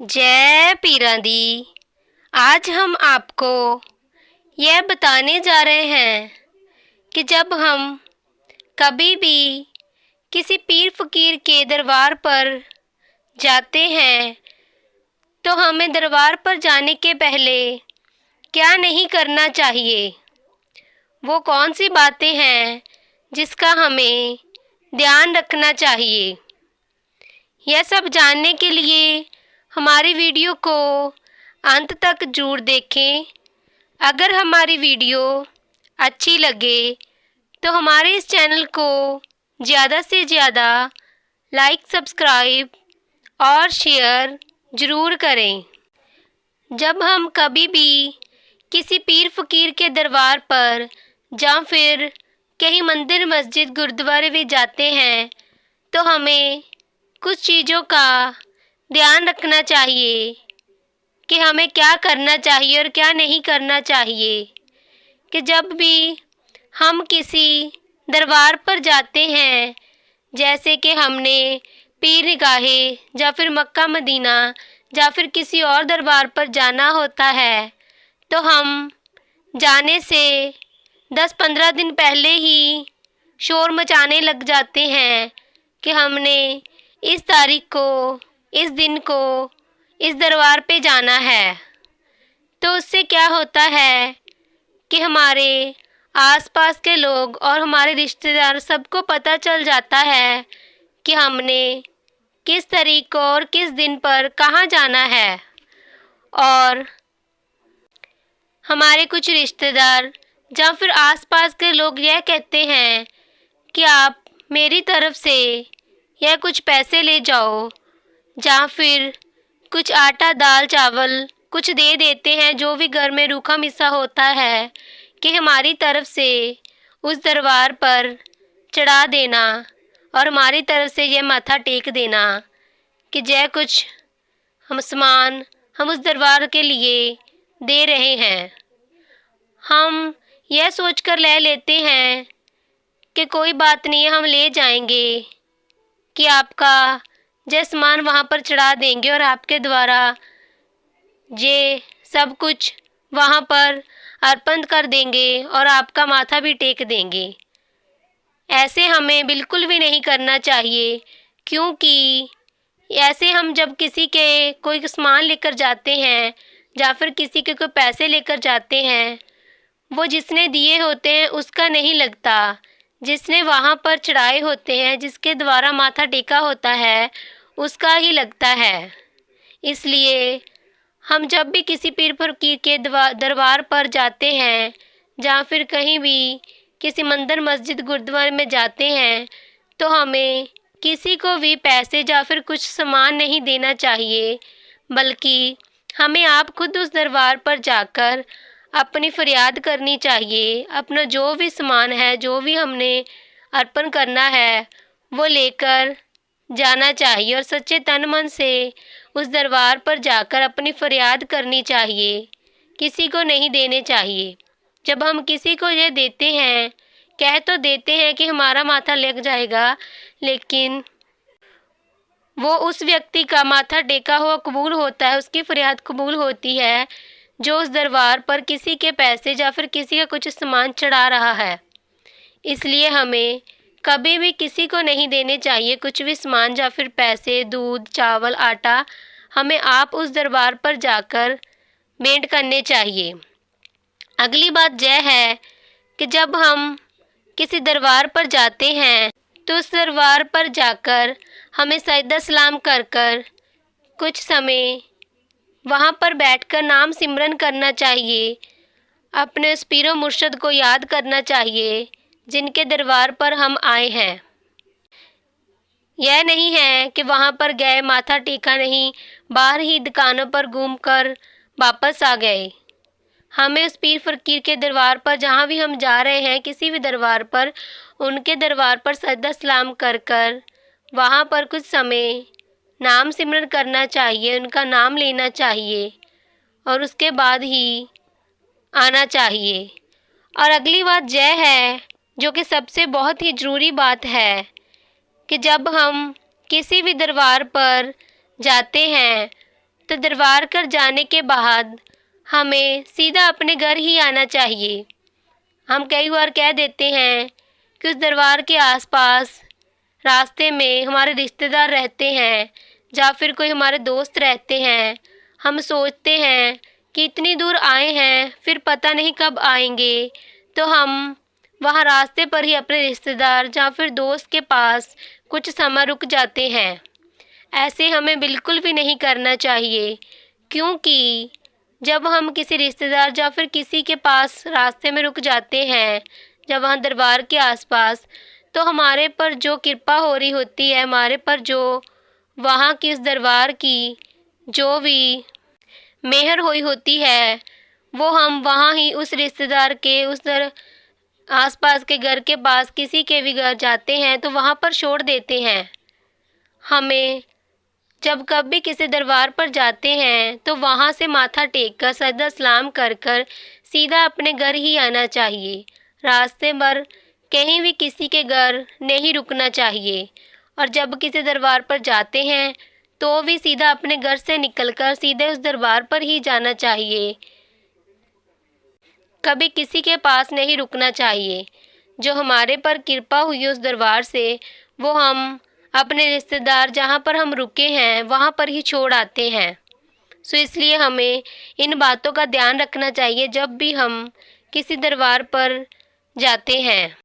जय पीरा दी। आज हम आपको यह बताने जा रहे हैं कि जब हम कभी भी किसी पीर फकीर के दरबार पर जाते हैं तो हमें दरबार पर जाने के पहले क्या नहीं करना चाहिए। वो कौन सी बातें हैं जिसका हमें ध्यान रखना चाहिए। यह सब जानने के लिए हमारी वीडियो को अंत तक जरूर देखें। अगर हमारी वीडियो अच्छी लगे तो हमारे इस चैनल को ज़्यादा से ज़्यादा लाइक, सब्सक्राइब और शेयर ज़रूर करें। जब हम कभी भी किसी पीर फकीर के दरबार पर या फिर कहीं मंदिर, मस्जिद, गुरुद्वारे में जाते हैं तो हमें कुछ चीज़ों का ध्यान रखना चाहिए कि हमें क्या करना चाहिए और क्या नहीं करना चाहिए। कि जब भी हम किसी दरबार पर जाते हैं, जैसे कि हमने पीर निगाहे या फिर मक्का मदीना या फिर किसी और दरबार पर जाना होता है, तो हम जाने से 10-15 दिन पहले ही शोर मचाने लग जाते हैं कि हमने इस तारीख को, इस दिन को इस दरबार पे जाना है। तो उससे क्या होता है कि हमारे आसपास के लोग और हमारे रिश्तेदार सबको पता चल जाता है कि हमने किस तारीख को और किस दिन पर कहाँ जाना है। और हमारे कुछ रिश्तेदार या फिर आसपास के लोग यह कहते हैं कि आप मेरी तरफ से यह कुछ पैसे ले जाओ या फिर कुछ आटा, दाल, चावल कुछ दे देते हैं, जो भी घर में रूखा मिसा होता है, कि हमारी तरफ से उस दरबार पर चढ़ा देना और हमारी तरफ से यह माथा टेक देना कि जय कुछ हम सामान हम उस दरबार के लिए दे रहे हैं। हम यह सोचकर ले लेते हैं कि कोई बात नहीं है, हम ले जाएंगे, कि आपका जय सामान वहाँ पर चढ़ा देंगे और आपके द्वारा ये सब कुछ वहाँ पर अर्पण कर देंगे और आपका माथा भी टेक देंगे। ऐसे हमें बिल्कुल भी नहीं करना चाहिए, क्योंकि ऐसे हम जब किसी के कोई सामान लेकर जाते हैं या फिर किसी के कोई पैसे लेकर जाते हैं, वो जिसने दिए होते हैं उसका नहीं लगता, जिसने वहाँ पर चढ़ाए होते हैं, जिसके द्वारा माथा टेका होता है, उसका ही लगता है। इसलिए हम जब भी किसी पीर फकीर के दरबार पर जाते हैं या फिर कहीं भी किसी मंदिर, मस्जिद, गुरुद्वारे में जाते हैं, तो हमें किसी को भी पैसे या फिर कुछ सामान नहीं देना चाहिए, बल्कि हमें आप खुद उस दरबार पर जाकर अपनी फरियाद करनी चाहिए। अपना जो भी सामान है, जो भी हमने अर्पण करना है, वो लेकर जाना चाहिए और सच्चे तन मन से उस दरबार पर जाकर अपनी फरियाद करनी चाहिए। किसी को नहीं देने चाहिए। जब हम किसी को ये देते हैं, कह तो देते हैं कि हमारा माथा लग जाएगा, लेकिन वो उस व्यक्ति का माथा टेका हुआ कबूल होता है, उसकी फरियाद कबूल होती है जो उस दरबार पर किसी के पैसे या फिर किसी का कुछ सामान चढ़ा रहा है। इसलिए हमें कभी भी किसी को नहीं देने चाहिए कुछ भी सामान या फिर पैसे, दूध, चावल, आटा। हमें आप उस दरबार पर जाकर भेंट करने चाहिए। अगली बात यह है कि जब हम किसी दरबार पर जाते हैं तो उस दरबार पर जाकर हमें सजदा सलाम कर कर कुछ समय वहाँ पर बैठकर नाम सिमरन करना चाहिए। अपने उस पीरो मुर्शद को याद करना चाहिए जिनके दरबार पर हम आए हैं। यह नहीं है कि वहाँ पर गए, माथा टेका नहीं, बाहर ही दुकानों पर घूमकर वापस आ गए। हमें उस पीर फकीर के दरबार पर, जहाँ भी हम जा रहे हैं, किसी भी दरबार पर, उनके दरबार पर सजदा सलाम कर कर वहाँ पर कुछ समय नाम सिमरन करना चाहिए, उनका नाम लेना चाहिए और उसके बाद ही आना चाहिए। और अगली बात यह है, जो कि सबसे बहुत ही ज़रूरी बात है, कि जब हम किसी भी दरबार पर जाते हैं तो दरबार कर जाने के बाद हमें सीधा अपने घर ही आना चाहिए। हम कई बार कह देते हैं कि उस दरबार के आसपास रास्ते में हमारे रिश्तेदार रहते हैं या फिर कोई हमारे दोस्त रहते हैं। हम सोचते हैं कि इतनी दूर आए हैं, फिर पता नहीं कब आएंगे, तो हम वहाँ रास्ते पर ही अपने रिश्तेदार या फिर दोस्त के पास कुछ समय रुक जाते हैं। ऐसे हमें बिल्कुल भी नहीं करना चाहिए, क्योंकि जब हम किसी रिश्तेदार या फिर किसी के पास रास्ते में रुक जाते हैं, जब वहाँ दरबार के आसपास, तो हमारे पर जो कृपा हो रही होती है, हमारे पर जो वहाँ की उस दरबार की जो भी मेहर हुई होती है, वो हम वहाँ ही उस रिश्तेदार के आसपास के घर के पास किसी के भी घर जाते हैं तो वहाँ पर छोड़ देते हैं। हमें जब कभी किसी दरबार पर जाते हैं तो वहाँ से माथा टेक कर सजदा सलाम कर कर सीधा अपने घर ही आना चाहिए। रास्ते पर कहीं भी किसी के घर नहीं रुकना चाहिए। और जब किसी दरबार पर जाते हैं तो भी सीधा अपने घर से निकलकर सीधे उस दरबार पर ही जाना चाहिए। कभी किसी के पास नहीं रुकना चाहिए। जो हमारे पर कृपा हुई उस दरबार से, वो हम अपने रिश्तेदार जहाँ पर हम रुके हैं वहाँ पर ही छोड़ आते हैं। इसलिए हमें इन बातों का ध्यान रखना चाहिए जब भी हम किसी दरबार पर जाते हैं।